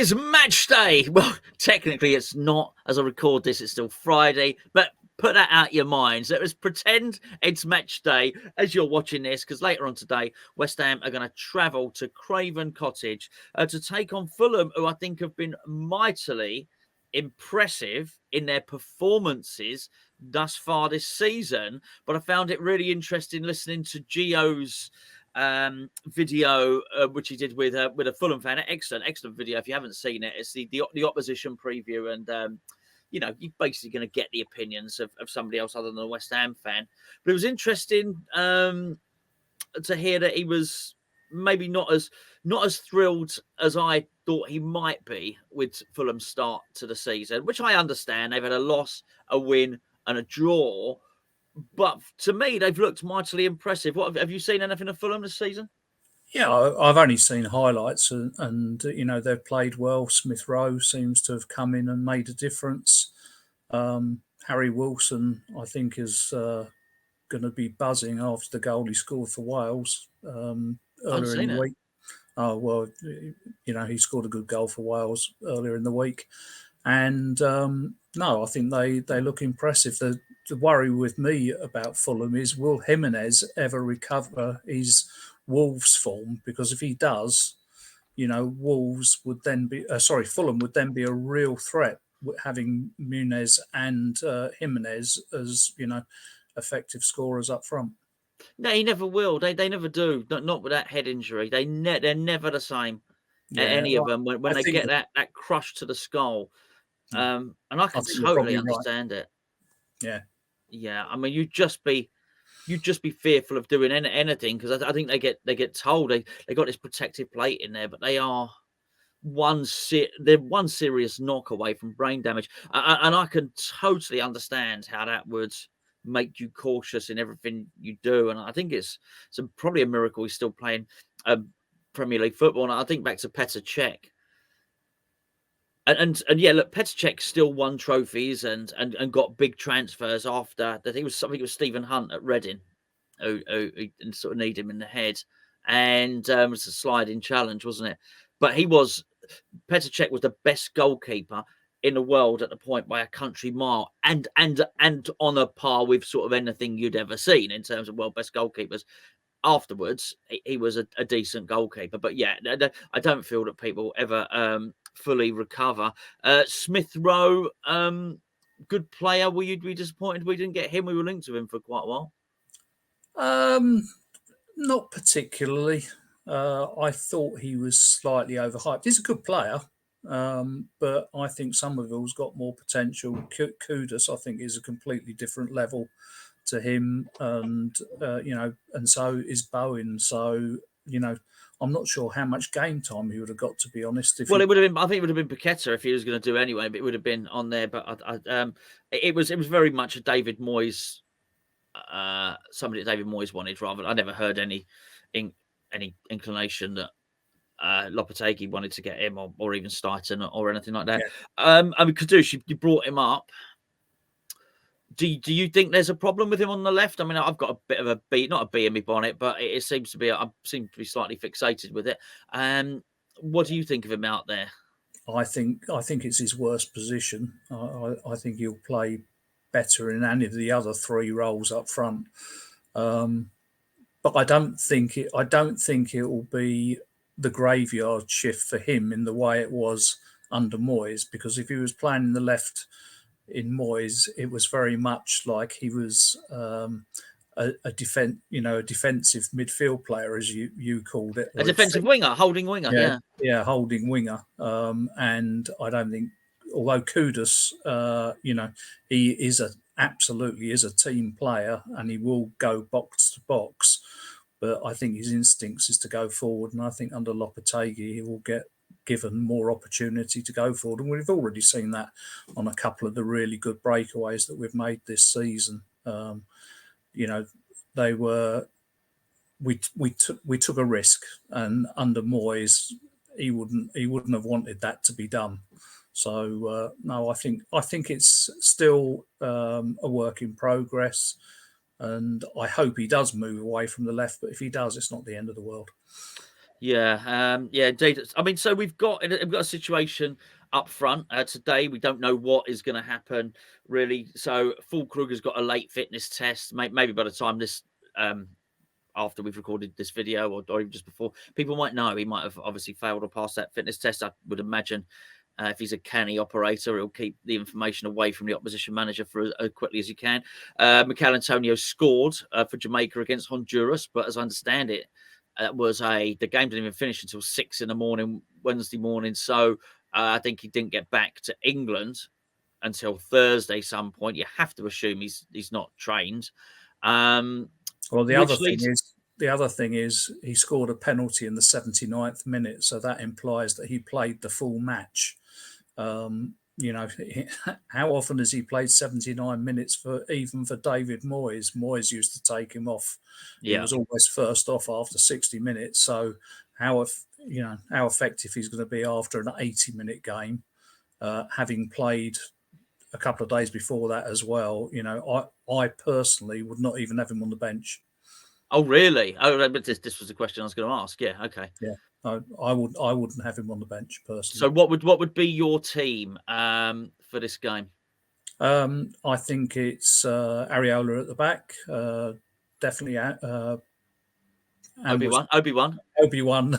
is match day. Well, technically it's not. As I record this, it's still Friday, but put that out your minds. Let's pretend it's match day as you're watching this, because later on today, West Ham are going to travel to Craven Cottage to take on Fulham, who I think have been mightily impressive in their performances thus far this season. But I found it really interesting listening to Gio's video, which he did with a Fulham fan. Excellent video. If you haven't seen it, it's the opposition preview, and you're basically going to get the opinions of somebody else other than a West Ham fan. But it was interesting to hear that he was maybe not as thrilled as I thought he might be with Fulham's start to the season, which I understand. They've had a loss, a win, and a draw. But to me, they've looked mightily impressive. What have you seen anything of Fulham this season? Yeah, I've only seen highlights, and they've played well. Smith Rowe seems to have come in and made a difference. Harry Wilson, I think, is going to be buzzing after the goal he scored for Wales earlier in the week. Oh well, he scored a good goal for Wales earlier in the week, and no, I think they look impressive. The worry with me about Fulham is, will Jimenez ever recover his Wolves form? Because if he does, Wolves would then be Fulham would then be a real threat, having Muniz and Jimenez as effective scorers up front. No, he never will. They never do. Not with that head injury. They're never the same. Yeah, any of them when they get that crush to the skull. And I can totally understand it. Yeah. Yeah, I mean, you'd just be fearful of doing anything, because I think they get told they got this protective plate in there, but they are one serious knock away from brain damage, and I can totally understand how that would make you cautious in everything you do. And I think it's probably a miracle he's still playing Premier League football. And I think back to Petr Cech. And yeah, look, Petr Cech still won trophies and got big transfers after that. He was something with Stephen Hunt at Reading, who sort of need him in the head, and it was a sliding challenge, wasn't it? But Petr Cech was the best goalkeeper in the world at the point by a country mile, and on a par with sort of anything you'd ever seen in terms of world best goalkeepers. Afterwards, he was a decent goalkeeper, but yeah, I don't feel that people ever fully recover. Smith Rowe, good player. Were you disappointed we didn't get him? We were linked to him for quite a while. Not particularly. I thought he was slightly overhyped. He's a good player, but I think Summerville's got more potential. Kudus, I think, is a completely different level to him, and and so is Bowen. So I'm not sure how much game time he would have got, to be honest. It would have been. I think it would have been Paquetá if he was going to do anyway, but it would have been on there. But it was very much a David Moyes, somebody that David Moyes wanted. Rather, I never heard any inclination that Lopetegui wanted to get him, or even Stighton or anything like that. Yeah. I mean, Kudus, you brought him up. Do you think there's a problem with him on the left? I mean, I've got a bit of a bee, not a bee in my bonnet, but it seems to be. I seem to be slightly fixated with it. What do you think of him out there? I think it's his worst position. I think he'll play better in any of the other three roles up front. But I don't think it will be the graveyard shift for him in the way it was under Moyes, because if he was playing in the left in Moyes, it was very much like he was a defensive midfield player, as you called it. A defensive winger, holding winger, yeah, holding winger. And I don't think, although Kudus, he absolutely is a team player and he will go box to box, but I think his instincts is to go forward, and I think under Lopetegui he will get given more opportunity to go forward, and we've already seen that on a couple of the really good breakaways that we've made this season. They were we took a risk, and under Moyes he wouldn't have wanted that to be done. So no, I think it's still a work in progress, and I hope he does move away from the left. But if he does, it's not the end of the world. Yeah, indeed. I mean, so we've got a situation up front today. We don't know what is going to happen really. So Fulkrug has got a late fitness test. Maybe by the time this after we've recorded this video or even just before, people might know he might have obviously failed or passed that fitness test. I would imagine if he's a canny operator, he'll keep the information away from the opposition manager for as quickly as he can. Mikel Antonio scored for Jamaica against Honduras, but as I understand it, the game didn't even finish until 6 a.m. Wednesday morning. So I think he didn't get back to England until Thursday some point. You have to assume he's not trained. Well, the other thing is he scored a penalty in the 79th minute, so that implies that he played the full match. You know, how often has he played 79 minutes even for David Moyes? Moyes used to take him off. Yeah. He was always first off after 60 minutes. So how effective he's going to be after an 80-minute game, having played a couple of days before that as well. You know, I personally would not even have him on the bench. Oh, really? Oh, but this was the question I was going to ask. Yeah, okay. Yeah. I wouldn't have him on the bench personally. So what would be your team for this game? I think it's Areola at the back, definitely. Obi-Wan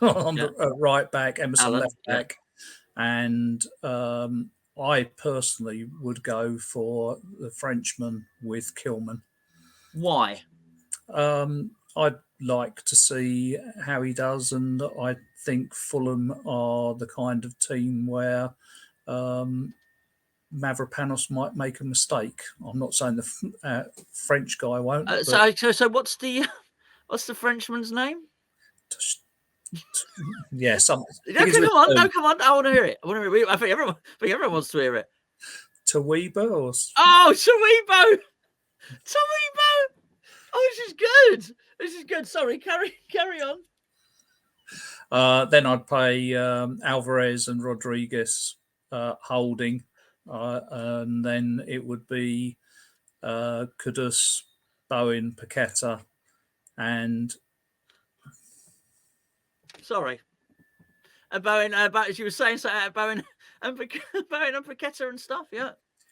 on the right back, Emerson Alan, left back, and I personally would go for the Frenchman with Kilman. Why? I'd like to see how he does, and I think Fulham are the kind of team where Mavropanos might make a mistake. I'm not saying the French guy won't. So what's the Frenchman's name? Yeah, come on! I want to hear it. I think everyone wants to hear it. Taweba Taweba! Oh, this is good. Sorry, carry on. Then I'd play Alvarez and Rodriguez holding, and then it would be Kudus, Bowen, Paquetá, and sorry, Bowen. As you were saying, Bowen and Paquetá and stuff.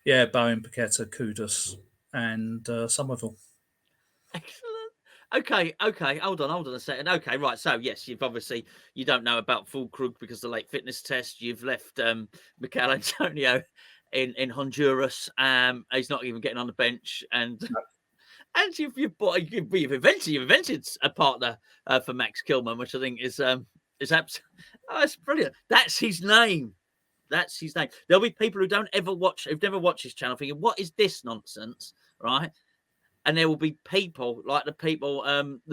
Yeah, Bowen, Paquetá, Kudus, and Summerville. Excellent. Okay. Hold on a second. Okay, right. So yes, you don't know about Fulkrug because of the late fitness test. You've left Mikel Antonio in Honduras. He's not even getting on the bench, and you've invented a partner for Max Kilman, which I think is absolutely. Oh, it's brilliant. That's his name. There'll be people who've never watched his channel thinking, what is this nonsense, right? And there will be people like the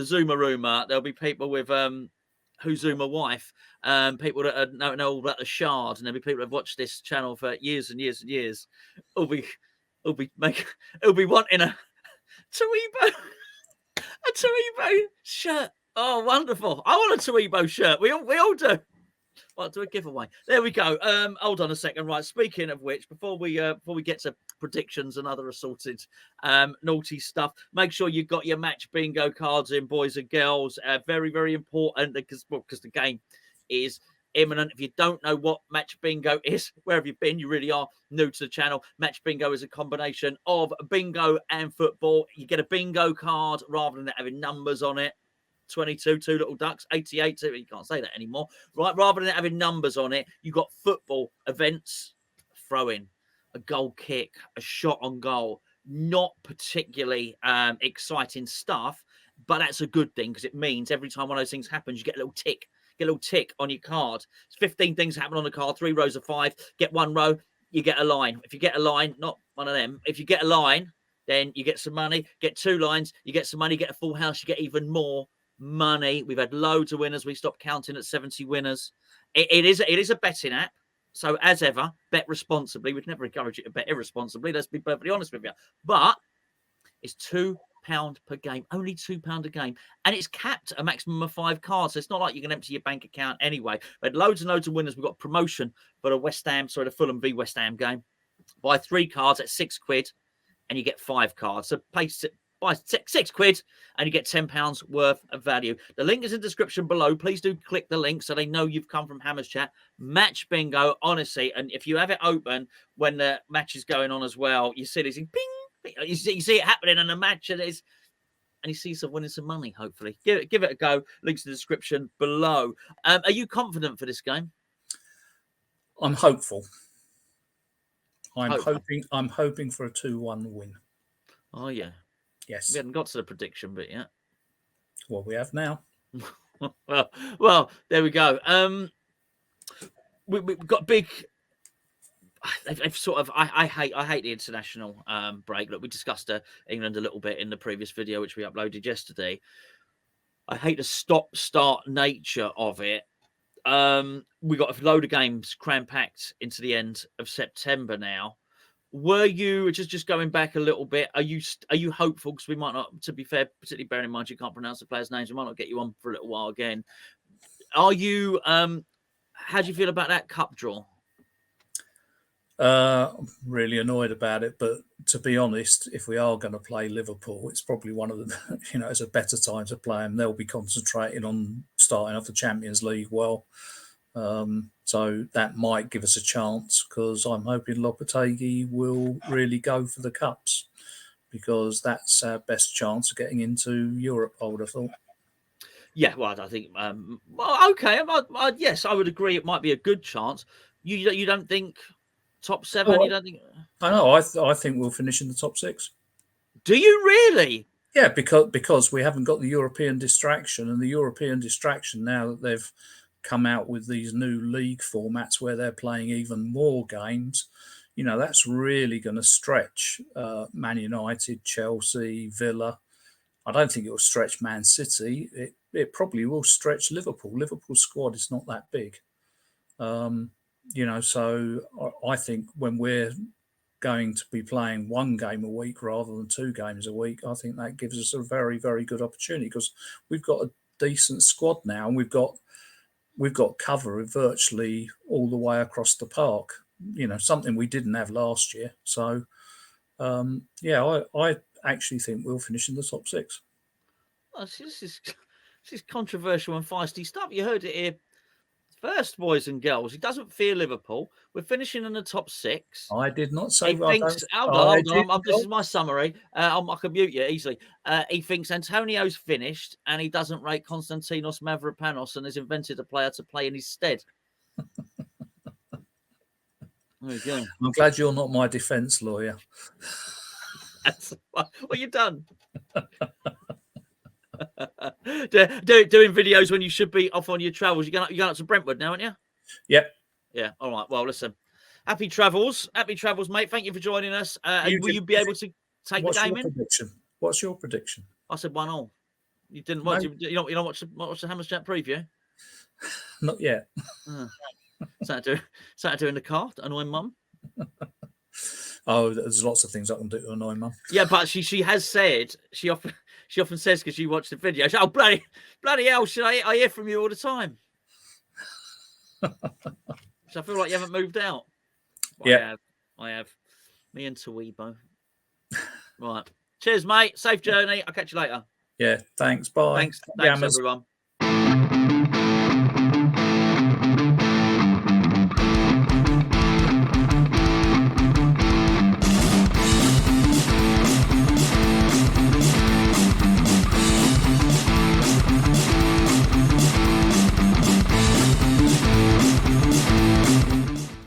Zuma rumor. There'll be people with who's Zuma wife, people that know all about the Shard, and there'll be people that have watched this channel for years and years and years. Will be wanting a Tawebo shirt. Oh, wonderful! I want a Tawebo shirt. We all do. Well, do a giveaway. There we go. Hold on a second. Right. Speaking of which, before we get to predictions and other assorted naughty stuff, make sure you've got your match bingo cards in, boys and girls. Very, very important because the game is imminent. If you don't know what match bingo is, where have you been? You really are new to the channel. Match bingo is a combination of bingo and football. You get a bingo card rather than having numbers on it. 22, two little ducks, 88, you can't say that anymore, right? Rather than having numbers on it, you've got football events, throw-in, a goal kick, a shot on goal. Not particularly exciting stuff, but that's a good thing because it means every time one of those things happens, you get a little tick on your card. It's 15 things happen on the card, 3 rows of 5, get 1 row, you get a line. If you get a line, not one of them, if you get a line, then you get some money, get 2 lines, you get some money, get a full house, you get even more money. We've had loads of winners. We stopped counting at 70 winners. It is a betting app. So as ever, bet responsibly. We'd never encourage you to bet irresponsibly. Let's be perfectly honest with you. But it's £2 per game, only £2 a game. And it's capped a maximum of 5 cards. So it's not like you can empty your bank account anyway. We had loads and loads of winners. We've got promotion for the Fulham v West Ham game. Buy 3 cards at £6 and you get 5 cards. So Buy £6 and you get £10 worth of value. The link is in the description below. Please do click the link so they know you've come from Hammers Chat. Match bingo, honestly. And if you have it open when the match is going on as well, you see this thing, ping, ping. You see it happening in the match, and you see some winning some money, hopefully. Give it a go. Links in the description below. Are you confident for this game? I'm hopeful. I'm hoping for a 2-1 win. Oh, yeah. Yes. We haven't got to the prediction bit yet. Well, we have now. well, there we go. We've got big. They've sort of. I hate the international break. Look, we discussed England a little bit in the previous video, which we uploaded yesterday. I hate the stop-start nature of it. We got a load of games cram-packed into the end of September now. Were you just going back a little bit? Are you hopeful? Because we might not, to be fair, particularly bearing in mind you can't pronounce the players' names, we might not get you on for a little while again. Are you? How do you feel about that cup draw? I'm really annoyed about it, but to be honest, if we are going to play Liverpool, it's probably one of the, it's a better time to play them. They'll be concentrating on starting off the Champions League well. So that might give us a chance, because I'm hoping Lopetegui will really go for the cups, because that's our best chance of getting into Europe, I would have thought. Yeah, well, I think, okay. Yes, I would agree. It might be a good chance. You don't think top 7? Well, you don't think? I know. I think we'll finish in the top 6. Do you really? Yeah, because we haven't got the European distraction, and the European distraction, now that they've come out with these new league formats where they're playing even more games, that's really going to stretch Man United, Chelsea, Villa. I don't think it will stretch Man City. It probably will stretch Liverpool. Liverpool's squad is not that big. So I think when we're going to be playing one game a week rather than 2 games a week, I think that gives us a very, very good opportunity, because we've got a decent squad now, and we've got cover virtually all the way across the park, something we didn't have last year. So, I actually think we'll finish in the top 6. Oh, this is controversial and feisty stuff. You heard it here first, boys and girls. He doesn't fear Liverpool. We're finishing in the top 6. I did not say. He thinks. Hold on. This is my summary. I can mute you easily. He thinks Antonio's finished, and he doesn't rate Konstantinos Mavropanos, and has invented a player to play in his stead. There you go. I'm glad you're not my defence lawyer. What you done? Doing videos when you should be off on your travels. You're going up to Brentwood now, aren't you? Yep. Yeah. All right. Well, listen. Happy travels, mate. Thank you for joining us. Will you be able to take the game in? What's your prediction? I said 1-1. You didn't watch? No. You don't watch the Hammers Chat preview? Not yet. Sat in the car to annoy mum. Oh, there's lots of things I can do to annoy mum. Yeah, but she has said she often says, because you watch the video, oh bloody hell, should I hear from you all the time? So I feel like you haven't moved out. Well, yeah, I have. Me and Tawebo. Right. Cheers, mate. Safe journey. I'll catch you later. Yeah. Thanks. Bye. Thanks everyone.